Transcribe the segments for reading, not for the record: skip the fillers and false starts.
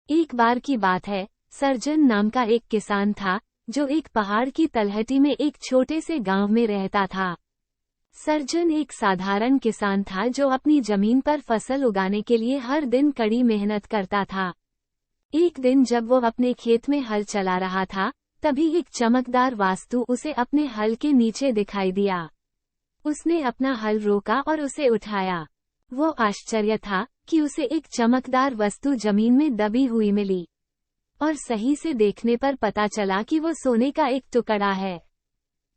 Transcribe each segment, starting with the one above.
एक बार की बात है, सर्जन नाम का एक किसान था, जो एक पहाड़ की तलहटी में एक छोटे से गांव में रहता था। सर्जन एक साधारण किसान था जो अपनी जमीन पर फसल उगाने के लिए हर दिन कड़ी मेहनत करता था। एक दिन जब वो अपने खेत में हल चला रहा था, तभी एक चमकदार वस्तु उसे अपने हल के नीचे दिखाई दिया। उसने अपना हल रोका और उसे उठाया। वो आश्चर्य था कि उसे एक चमकदार वस्तु जमीन में दबी हुई मिली, और सही से देखने पर पता चला कि वो सोने का एक टुकड़ा है।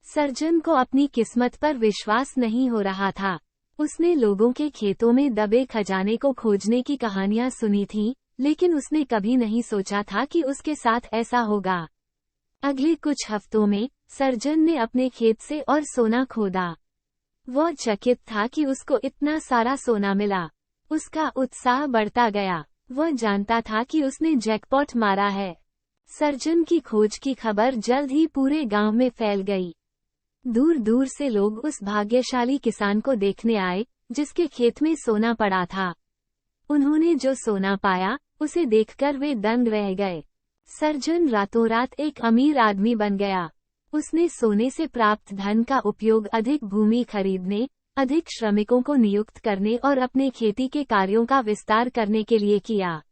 सर्जन को अपनी किस्मत पर विश्वास नहीं हो रहा था। उसने लोगों के खेतों में दबे खजाने को खोजने की कहानियां सुनी थीं, लेकिन उसने कभी नहीं सोचा था कि उसके साथ ऐसा होगा। अगले कुछ हफ्तों में सर्जन ने अपने खेत से और सोना खोदा। वो चकित था कि उसको इतना सारा सोना मिला। उसका उत्साह बढ़ता गया। वो जानता था कि उसने जैकपॉट मारा है। सर्जन की खोज की खबर जल्द ही पूरे गांव में फैल गई। दूर दूर से लोग उस भाग्यशाली किसान को देखने आए, जिसके खेत में सोना पड़ा था। उन्होंने जो सोना पाया, उसे देखकर वे दंग रह गए। सर्जन रातों रात एक अमीर आदमी बन गया। उसने सोने से प्राप्त धन का उपयोग अधिक भूमि खरीदने, अधिक श्रमिकों को नियुक्त करने और अपने खेती के कार्यों का विस्तार करने के लिए किया।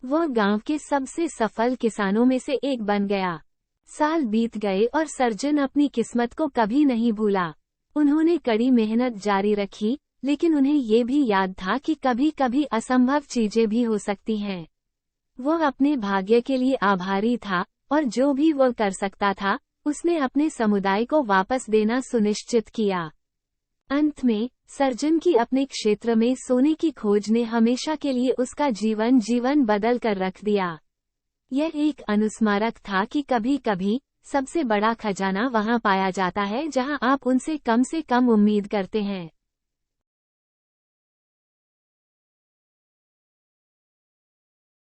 वो गांव के सबसे सफल किसानों में से एक बन गया। साल बीत गए और सर्जन अपनी किस्मत को कभी नहीं भूला। उन्होंने कड़ी मेहनत जारी रखी, लेकिन उन्हें ये भी याद था कि कभी कभी असंभव चीजें भी हो सकती हैं। वो अपने भाग्य के लिए आभारी था, और जो भी वो कर सकता था, उसने अपने समुदाय को वापस देना सुनिश्चित किया। अंत में, सर्जन की अपने क्षेत्र में सोने की खोज ने हमेशा के लिए उसका जीवन बदल कर रख दिया। यह एक अनुस्मारक था कि कभी कभी सबसे बड़ा खजाना वहां पाया जाता है जहां आप उनसे कम उम्मीद करते हैं।